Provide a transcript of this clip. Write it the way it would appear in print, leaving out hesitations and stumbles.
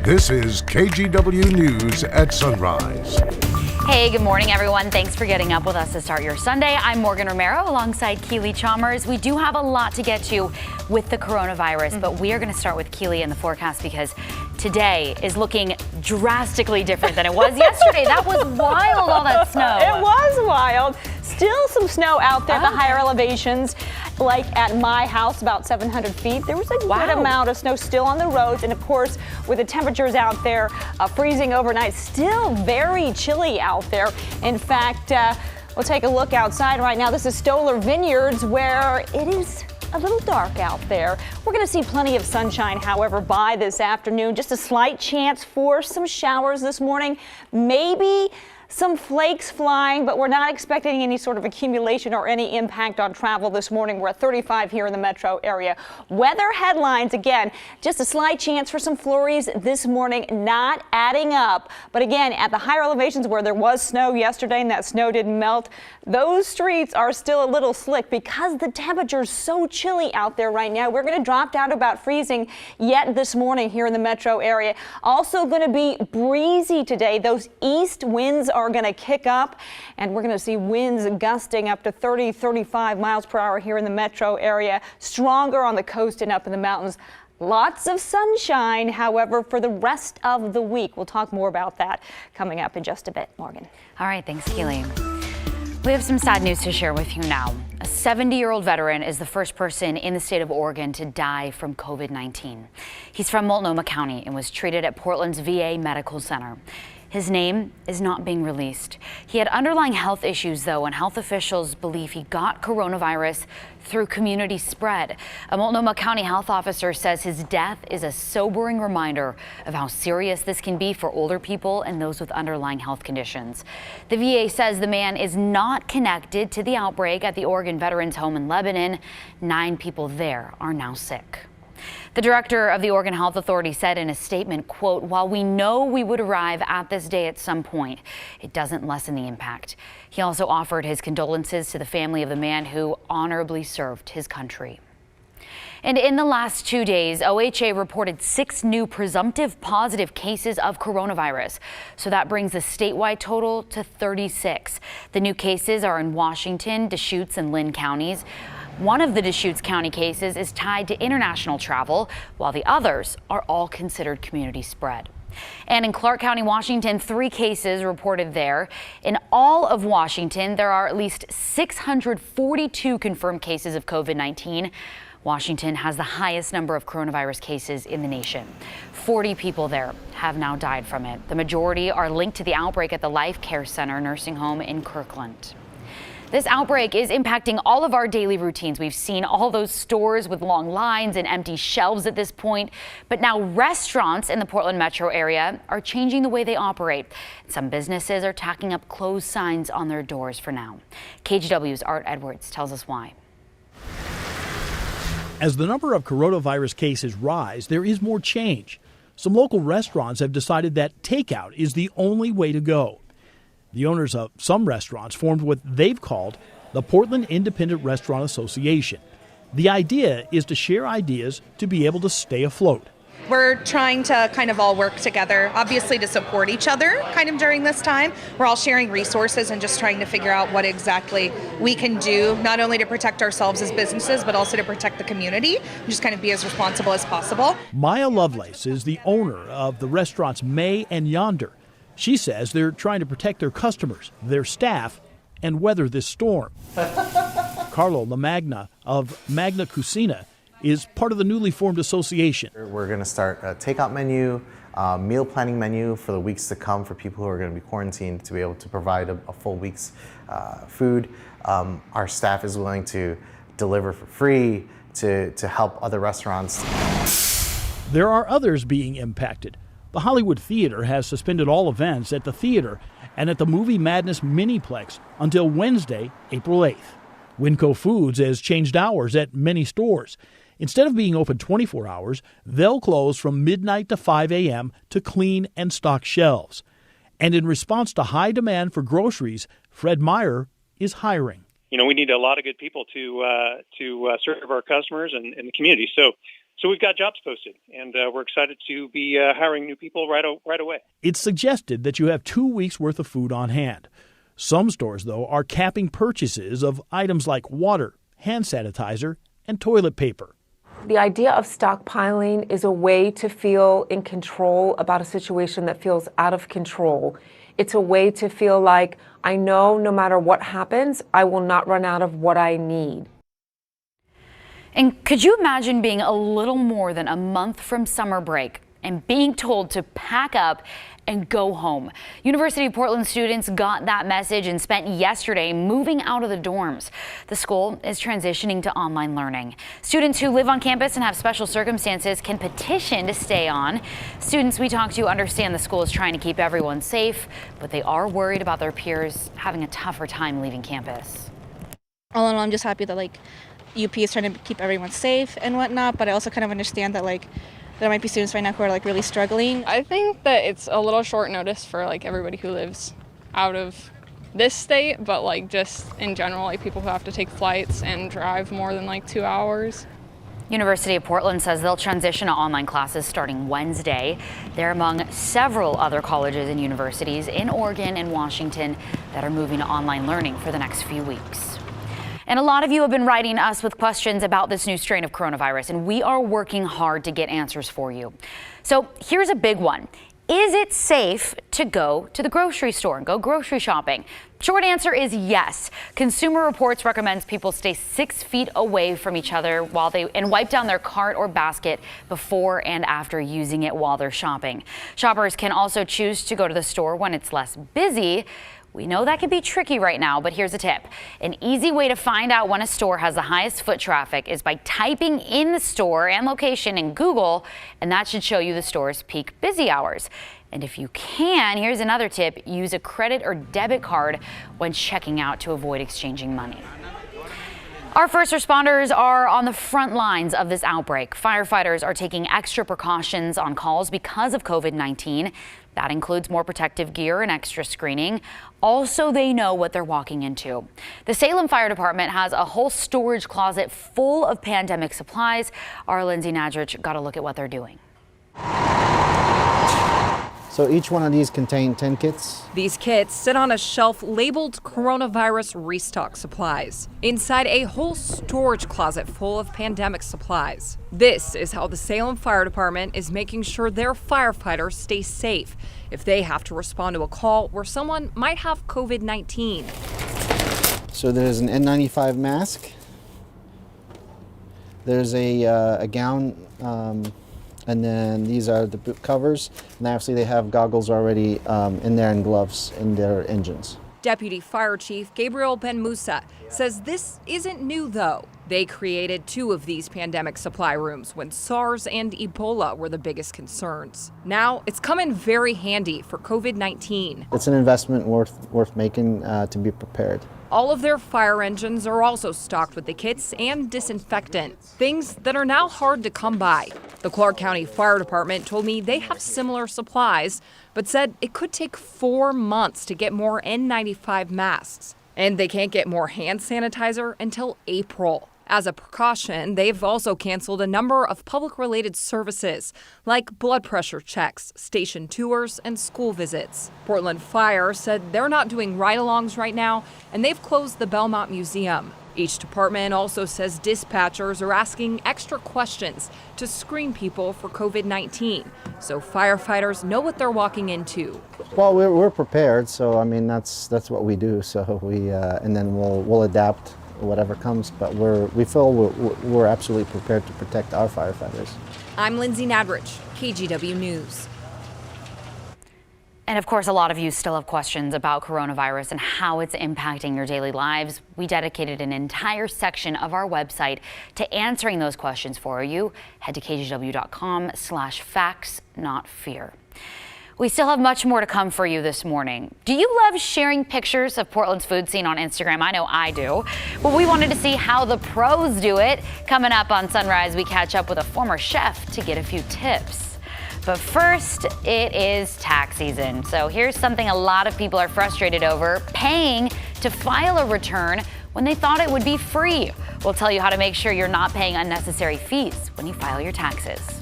This is KGW News at Sunrise. Hey, good morning, everyone. Thanks for getting up with us to start your Sunday. I'm Morgan Romero alongside Keely Chalmers. We do have a lot to get to with the coronavirus, but we are going to start with Keely in the forecast because today is looking drastically different than it was yesterday. That was wild, all that snow. It was wild. Still some snow out there at the higher elevations, like at my house, about 700 feet. There was a good amount of snow still on the roads. And of course, with the temperatures out there freezing overnight, still very chilly out there. In fact, we'll take a look outside right now. This is Stoller Vineyards, where it is a little dark out there. We're going to see plenty of sunshine, however, by this afternoon. Just a slight chance for some showers this morning. Maybe some flakes flying, but we're not expecting any sort of accumulation or any impact on travel this morning. We're at 35 here in the metro area. Weather headlines, again, just a slight chance for some flurries this morning, not adding up. But again, at the higher elevations where there was snow yesterday and that snow didn't melt, those streets are still a little slick because the temperature's so chilly out there right now. We're going to drop down to about freezing yet this morning here in the metro area. Also going to be breezy today. Those east winds are going to kick up, and we're going to see winds gusting up to 30, 35 miles per hour here in the metro area. Stronger on the coast and up in the mountains. Lots of sunshine, however, for the rest of the week. We'll talk more about that coming up in just a bit. Morgan. All right, thanks, Keely. We have some sad news to share with you now. A 70-year-old veteran is the first person in the state of Oregon to die from COVID-19. He's from Multnomah County and was treated at Portland's VA Medical Center. His name is not being released. He had underlying health issues, though, and health officials believe he got coronavirus through community spread. A Multnomah County health officer says his death is a sobering reminder of how serious this can be for older people and those with underlying health conditions. The VA says the man is not connected to the outbreak at the Oregon Veterans Home in Lebanon. 9 people there are now sick. The director of the Oregon Health Authority said in a statement, quote, "While we know we would arrive at this day at some point, it doesn't lessen the impact." He also offered his condolences to the family of the man who honorably served his country. And in the last 2 days, OHA reported 6 new presumptive positive cases of coronavirus. So that brings the statewide total to 36. The new cases are in Washington, Deschutes, and Linn counties. One of the Deschutes County cases is tied to international travel, while the others are all considered community spread. And in Clark County, Washington, 3 cases reported there. In all of Washington, there are at least 642 confirmed cases of COVID-19. Washington has the highest number of coronavirus cases in the nation. 40 people there have now died from it. The majority are linked to the outbreak at the Life Care Center nursing home in Kirkland. This outbreak is impacting all of our daily routines. We've seen all those stores with long lines and empty shelves at this point. But now restaurants in the Portland metro area are changing the way they operate. Some businesses are tacking up closed signs on their doors for now. KGW's Art Edwards tells us why. As the number of coronavirus cases rise, there is more change. Some local restaurants have decided that takeout is the only way to go. The owners of some restaurants formed what they've called the Portland Independent Restaurant Association. The idea is to share ideas to be able to stay afloat. We're trying to kind of all work together, obviously to support each other kind of during this time. We're all sharing resources and just trying to figure out what exactly we can do, not only to protect ourselves as businesses, but also to protect the community and just kind of be as responsible as possible. Maya Lovelace is the owner of the restaurants May and Yonder. She says they're trying to protect their customers, their staff, and weather this storm. Carlo LaMagna of Magna Cucina is part of the newly formed association. We're going to start a takeout menu, meal planning menu for the weeks to come for people who are going to be quarantined to be able to provide a full week's food. Our staff is willing to deliver for free to help other restaurants. There are others being impacted. The Hollywood Theater has suspended all events at the theater and at the Movie Madness Miniplex until Wednesday, April 8th. Winco Foods has changed hours at many stores. Instead of being open 24 hours, they'll close from midnight to 5 a.m. to clean and stock shelves. And in response to high demand for groceries, Fred Meyer is hiring. We need a lot of good people to serve our customers and the community. So So we've got jobs posted, and we're excited to be hiring new people right away. It's suggested that you have 2 weeks' worth of food on hand. Some stores, though, are capping purchases of items like water, hand sanitizer, and toilet paper. The idea of stockpiling is a way to feel in control about a situation that feels out of control. It's a way to feel like I know no matter what happens, I will not run out of what I need. And could you imagine being a little more than a month from summer break and being told to pack up and go home? University of Portland students got that message and spent yesterday moving out of the dorms. The school is transitioning to online learning. Students who live on campus and have special circumstances can petition to stay on. Students we talked to understand the school is trying to keep everyone safe, but they are worried about their peers having a tougher time leaving campus. All in all, I'm just happy that UP is trying to keep everyone safe and whatnot, but I also kind of understand that there might be students right now who are really struggling. I think that it's a little short notice for everybody who lives out of this state, but just in general, people who have to take flights and drive more than 2 hours. University of Portland says they'll transition to online classes starting Wednesday. They're among several other colleges and universities in Oregon and Washington that are moving to online learning for the next few weeks. And a lot of you have been writing us with questions about this new strain of coronavirus, and we are working hard to get answers for you. So here's a big one. Is it safe to go to the grocery store and go grocery shopping? Short answer is yes. Consumer Reports recommends people stay 6 feet away from each other and wipe down their cart or basket before and after using it while they're shopping. Shoppers can also choose to go to the store when it's less busy. We know that can be tricky right now, but here's a tip. An easy way to find out when a store has the highest foot traffic is by typing in the store and location in Google, and that should show you the store's peak busy hours. And if you can, here's another tip, use a credit or debit card when checking out to avoid exchanging money. Our first responders are on the front lines of this outbreak. Firefighters are taking extra precautions on calls because of COVID-19. That includes more protective gear and extra screening. Also, they know what they're walking into. The Salem Fire Department has a whole storage closet full of pandemic supplies. Our Lindsay Nadrich got a look at what they're doing. So each one of these contain 10 kits. These kits sit on a shelf labeled coronavirus restock supplies inside a whole storage closet full of pandemic supplies. This is how the Salem Fire Department is making sure their firefighters stay safe if they have to respond to a call where someone might have COVID-19. So there's an N95 mask. There's a gown. And then these are the boot covers. And actually they have goggles already in there and gloves in their engines. Deputy Fire Chief Gabriel Ben Musa says this isn't new, though. They created 2 of these pandemic supply rooms when SARS and Ebola were the biggest concerns. Now it's come in very handy for COVID-19. It's an investment worth making to be prepared. All of their fire engines are also stocked with the kits and disinfectant, things that are now hard to come by. The Clark County Fire Department told me they have similar supplies, but said it could take 4 months to get more N95 masks. And they can't get more hand sanitizer until April. As a precaution, they've also canceled a number of public-related services, like blood pressure checks, station tours, and school visits. Portland Fire said they're not doing ride-alongs right now, and they've closed the Belmont Museum. Each department also says dispatchers are asking extra questions to screen people for COVID-19, so firefighters know what they're walking into. Well, we're prepared, so I mean that's what we do. So we and then we'll adapt whatever comes, but we feel we're absolutely prepared to protect our firefighters. I'm Lindsay Nadrich, KGW News. And of course, a lot of you still have questions about coronavirus and how it's impacting your daily lives. We dedicated an entire section of our website to answering those questions for you. Head to kgw.com/facts, not fear. We still have much more to come for you this morning. Do you love sharing pictures of Portland's food scene on Instagram? I know I do. Well, we wanted to see how the pros do it. Coming up on Sunrise, we catch up with a former chef to get a few tips. But first, it is tax season. So here's something a lot of people are frustrated over: paying to file a return when they thought it would be free. We'll tell you how to make sure you're not paying unnecessary fees when you file your taxes.